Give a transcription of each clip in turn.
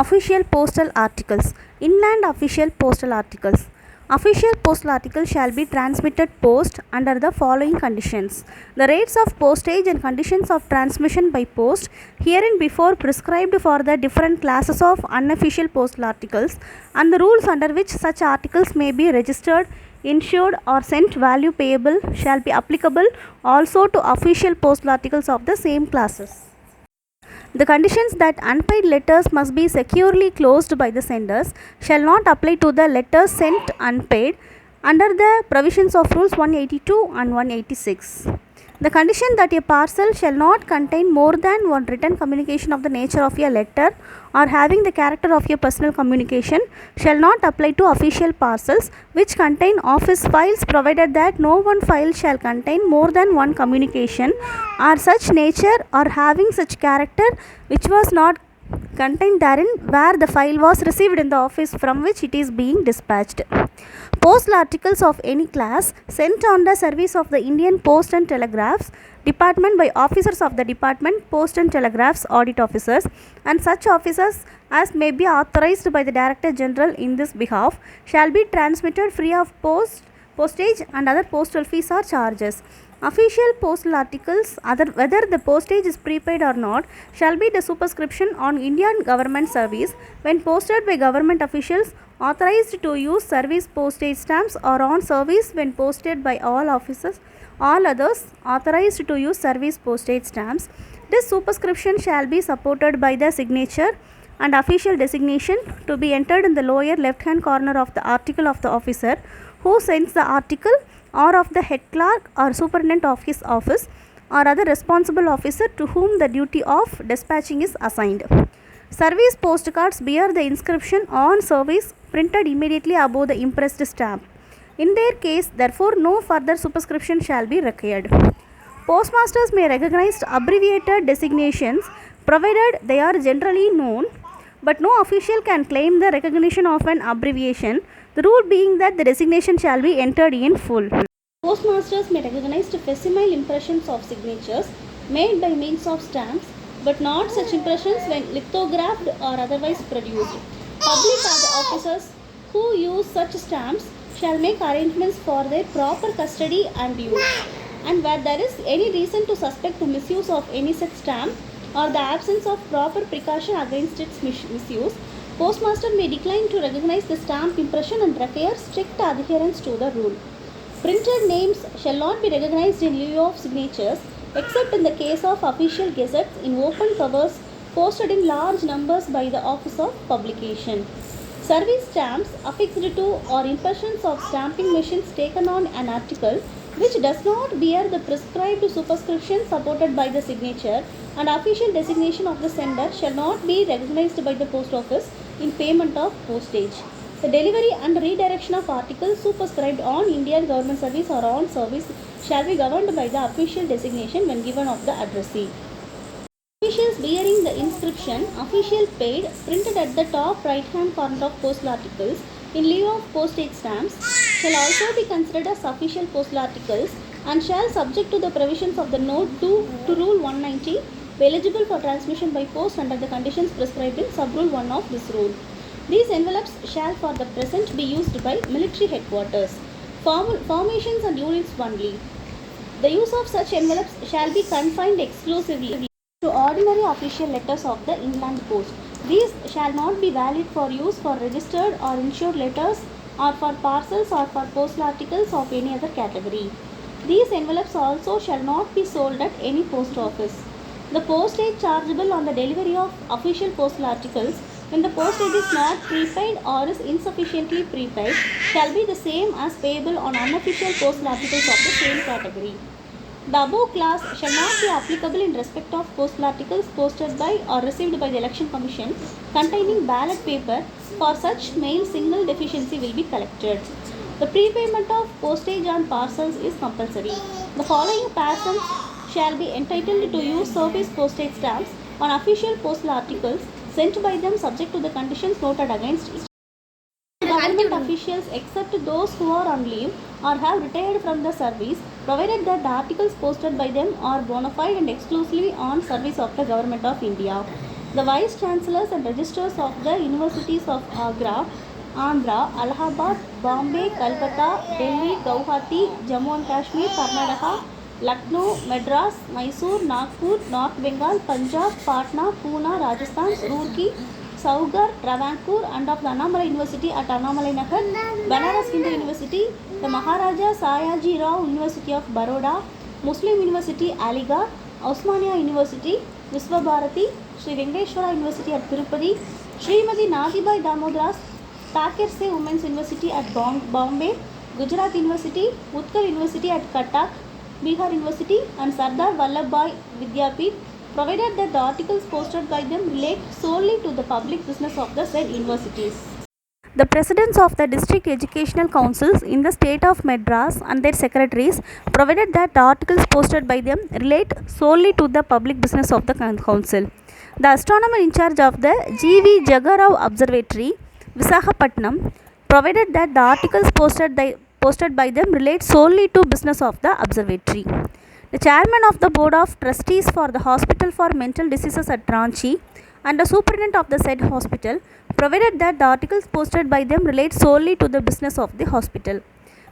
Official postal articles. Inland official postal articles. Official postal articles shall be transmitted post under the following conditions. The rates of postage and conditions of transmission by post hereinbefore prescribed for the different classes of unofficial postal articles and the rules under which such articles may be registered, insured or sent value payable shall be applicable also to official postal articles of the same classes. The conditions that unpaid letters must be securely closed by the senders shall not apply to the letters sent unpaid under the provisions of Rules 182 and 186. The condition that a parcel shall not contain more than one written communication of the nature of a letter or having the character of a personal communication shall not apply to official parcels which contain office files, provided that no one file shall contain more than one communication or such nature or having such character which was not contained therein where the file was received in the office from which it is being dispatched. Postal articles of any class sent on the service of the Indian Post and Telegraphs Department by officers of the Department, Post and Telegraphs audit officers and such officers as may be authorized by the Director General in this behalf shall be transmitted free of postage and other postal fees or charges. Official postal articles, whether the postage is prepaid or not, shall be the superscription on Indian government service when posted by government officials authorized to use service postage stamps or on service when posted by all others authorized to use service postage stamps. This superscription shall be supported by the signature and official designation to be entered in the lower left hand corner of the article of the officer who sends the article or of the head clerk or superintendent of his office or other responsible officer to whom the duty of dispatching is assigned. Service postcards bear the inscription on service printed immediately above the impressed stamp. In their case, therefore, no further superscription shall be required. Postmasters may recognize abbreviated designations provided they are generally known, but no official can claim the recognition of an abbreviation, the rule being that the designation shall be entered in full. Postmasters may recognize facsimile impressions of signatures made by means of stamps, but not such impressions when lithographed or otherwise produced. Public or the officers who use such stamps shall make arrangements for their proper custody and use. And where there is any reason to suspect the misuse of any such stamp or the absence of proper precaution against its misuse, postmaster may decline to recognize the stamp impression and require strict adherence to the rule. Printed names shall not be recognized in lieu of signatures except in the case of official gazettes in open covers posted in large numbers by the office of publication. Service stamps affixed to or impressions of stamping machines taken on an article which does not bear the prescribed superscription supported by the signature and official designation of the sender shall not be recognized by the post office in payment of postage. The delivery and redirection of articles superscribed on Indian government service or on service shall be governed by the official designation when given of the addressee. Officials bearing the inscription "Official Paid" printed at the top right hand corner of postal articles in lieu of postage stamps shall also be considered as official postal articles and shall, subject to the provisions of the note 2 to Rule 190, be eligible for transmission by post under the conditions prescribed in Sub-Rule 1 of this rule. These envelopes shall for the present be used by military headquarters, formations and units only. The use of such envelopes shall be confined exclusively to ordinary official letters of the inland post. These shall not be valid for use for registered or insured letters or for parcels or for postal articles of any other category. These envelopes also shall not be sold at any post office. The postage chargeable on the delivery of official postal articles when the postage is not prepaid or is insufficiently prepaid shall be the same as payable on unofficial postal articles of the same category. The above class shall not be applicable in respect of postal articles posted by or received by the Election Commission containing ballot paper. For such mail, single deficiency will be collected. The prepayment of postage on parcels is compulsory. The following persons shall be entitled to use service postage stamps on official postal articles sent by them subject to the conditions noted against each. Government officials except those who are on leave or have retired from the service, provided that the articles posted by them are bona fide and exclusively on service of the Government of India. The Vice Chancellors and Registrars of the Universities of Agra, Andhra, Allahabad, Bombay, Calcutta, Delhi, Guwahati, Jammu and Kashmir, Karnataka, Lucknow, Madras, Mysore, Nagpur, North Bengal, Punjab, Patna, Pune, Rajasthan, Roorkee, Saugar, Travancore, and of the Annamalai University at Annamalai Nagar, Banaras Hindu University, the Maharaja Sayaji Rao University of Baroda, Muslim University Aligarh, Osmania University, Visva-Bharati, Sri Venkateshwara University at Tirupati, Srimati Nadibai Damodaras Thackeray Women's University at Bombay, Gujarat University, Utkal University at Cuttack, Bihar University, and Sardar Vallabhbhai Vidyapith, provided that the articles posted by them relate solely to the public business of the said universities. The presidents of the district educational councils in the state of Madras and their secretaries, provided that the articles posted by them relate solely to the public business of the council. The astronomer in charge of the G.V. Jaggarao Observatory, Visakhapatnam, provided that the articles posted by them relate solely to business of the observatory. The chairman of the board of trustees for the hospital for mental diseases at Ranchi and the superintendent of the said hospital, provided that the articles posted by them relate solely to the business of the hospital.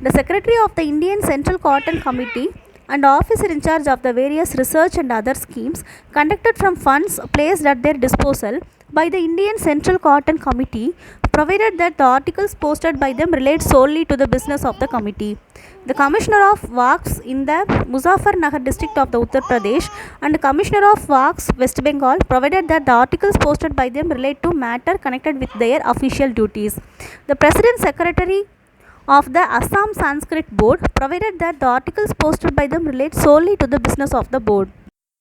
The secretary of the Indian Central Cotton Committee and officer in charge of the various research and other schemes conducted from funds placed at their disposal by the Indian Central Cotton Committee, provided that the articles posted by them relate solely to the business of the committee. The Commissioner of Works in the Muzaffarnagar district of the Uttar Pradesh and the Commissioner of Works West Bengal, provided that the articles posted by them relate to matter connected with their official duties. The President Secretary of the Assam Sanskrit Board, provided that the articles posted by them relate solely to the business of the board.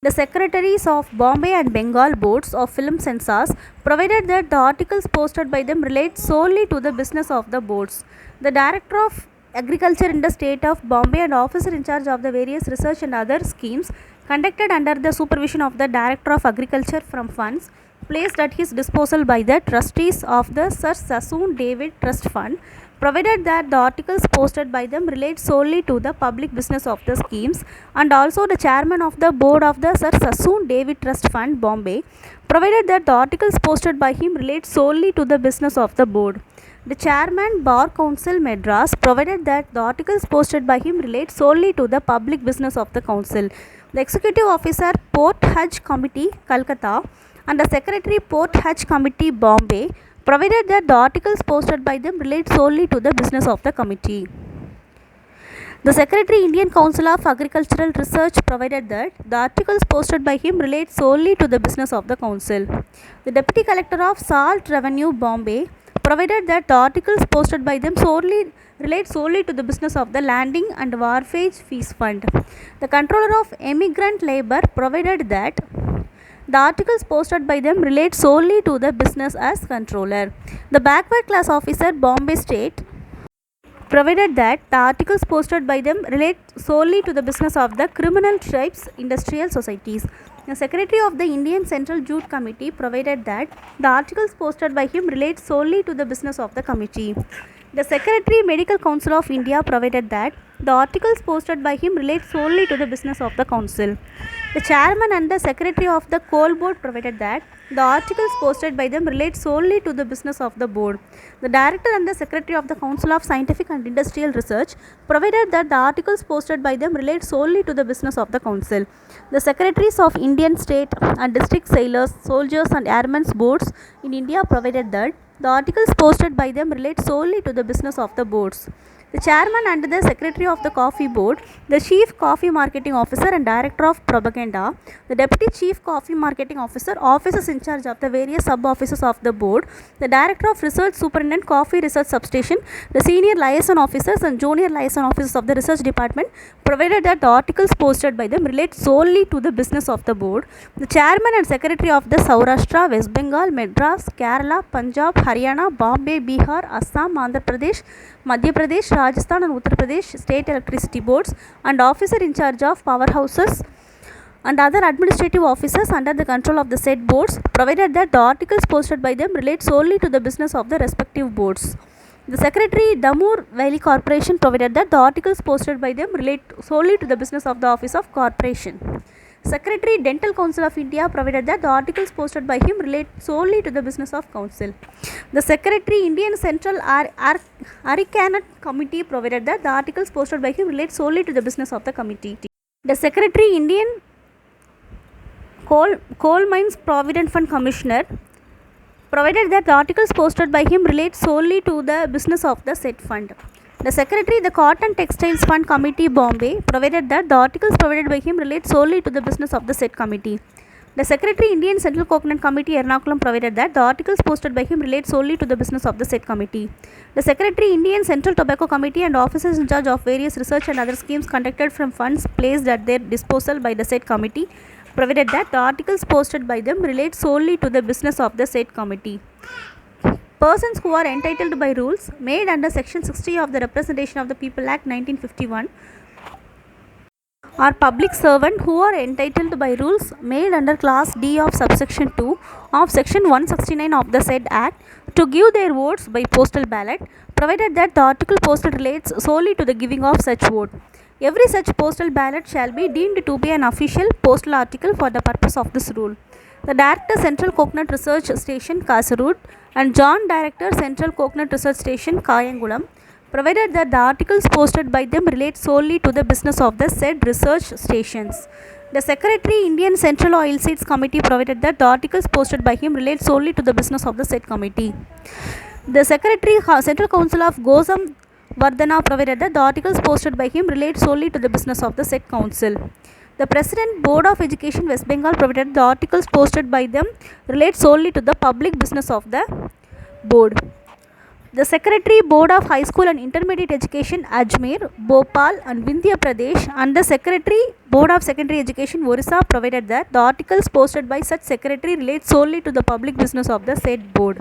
The secretaries of Bombay and Bengal boards of film censors, provided that the articles posted by them relate solely to the business of the boards. The director of agriculture in the state of Bombay and officer in charge of the various research and other schemes conducted under the supervision of the director of agriculture from funds placed at his disposal by the trustees of the Sir Sassoon David Trust Fund, provided that the articles posted by them relate solely to the public business of the schemes, and also the chairman of the board of the Sir Sassoon David Trust Fund, Bombay, provided that the articles posted by him relate solely to the business of the board. The chairman Bar Council Madras, provided that the articles posted by him relate solely to the public business of the council. The executive officer Port Hajj Committee, Calcutta, and the secretary Port Hajj Committee, Bombay, provided that the articles posted by them relate solely to the business of the committee. The Secretary Indian Council of Agricultural Research, provided that the articles posted by him relate solely to the business of the council. The Deputy Collector of Salt Revenue, Bombay, provided that the articles posted by them relate solely to the business of the Landing and Wharfage Fees Fund. The Controller of Emigrant Labour, provided that the articles posted by them relate solely to the business as controller. The Backward Class Officer, Bombay State, provided that the articles posted by them relate solely to the business of the Criminal Tribes Industrial Societies. The Secretary of the Indian Central Jute Committee, provided that the articles posted by him relate solely to the business of the committee. The Secretary Medical Council of India, provided that the articles posted by him relate solely to the business of the council. The Chairman and the Secretary of the Coal Board, provided that the articles posted by them relate solely to the business of the board. The Director and the Secretary of the Council of Scientific and Industrial Research, provided that the articles posted by them relate solely to the business of the council. The Secretaries of Indian State and District Sailors, Soldiers and Airmen's Boards in India, provided that the articles posted by them relate solely to the business of the boards. The Chairman and the Secretary of the Coffee Board, the Chief Coffee Marketing Officer and Director of Propaganda, the Deputy Chief Coffee Marketing Officer, officers in charge of the various sub-offices of the board, the Director of Research Superintendent Coffee Research Substation, the Senior Liaison Officers and Junior Liaison Officers of the Research Department, provided that the articles posted by them relate solely to the business of the board. The Chairman and Secretary of the Saurashtra, West Bengal, Madras, Kerala, Punjab, Haryana, Bombay, Bihar, Assam, Andhra Pradesh, Madhya Pradesh, Rajasthan and Uttar Pradesh state electricity boards and officer in charge of powerhouses and other administrative officers under the control of the said boards, provided that the articles posted by them relate solely to the business of the respective boards. The Secretary Damoor Valley Corporation, provided that the articles posted by them relate solely to the business of the Office of Corporation. Secretary Dental Council of India provided that the articles posted by him relate solely to the business of council. The Secretary Indian Central Arkanat Committee provided that the articles posted by him relate solely to the business of the committee. The Secretary Indian Coal Mines Provident Fund Commissioner provided that the articles posted by him relate solely to the business of the said fund. The Secretary, the Cotton Textiles Fund Committee, Bombay, provided that the articles provided by him relate solely to the business of the said committee. The Secretary, Indian Central Coconut Committee, Ernakulam, provided that the articles posted by him relate solely to the business of the said committee. The Secretary, Indian Central Tobacco Committee, and officers in charge of various research and other schemes conducted from funds placed at their disposal by the said committee, provided that the articles posted by them relate solely to the business of the said committee. Persons who are entitled by rules made under Section 60 of the Representation of the People Act 1951 are public servants who are entitled by rules made under Class D of Subsection 2 of Section 169 of the said Act to give their votes by postal ballot, provided that the article posted relates solely to the giving of such vote. Every such postal ballot shall be deemed to be an official postal article for the purpose of this rule. The Director, Central Coconut Research Station, Kasarud, and Joint Director, Central Coconut Research Station, Kayangulam, provided that the articles posted by them relate solely to the business of the said research stations. The Secretary, Indian Central Oilseeds Committee, provided that the articles posted by him relate solely to the business of the said committee. The Secretary, Central Council of Gozam Vardhana, provided that the articles posted by him relate solely to the business of the said council. The President, Board of Education, West Bengal, provided the articles posted by them relate solely to the public business of the board. The Secretary, Board of High School and Intermediate Education, Ajmer, Bhopal and Vindhya Pradesh, and the Secretary, Board of Secondary Education, Orissa, provided that the articles posted by such Secretary relate solely to the public business of the said board.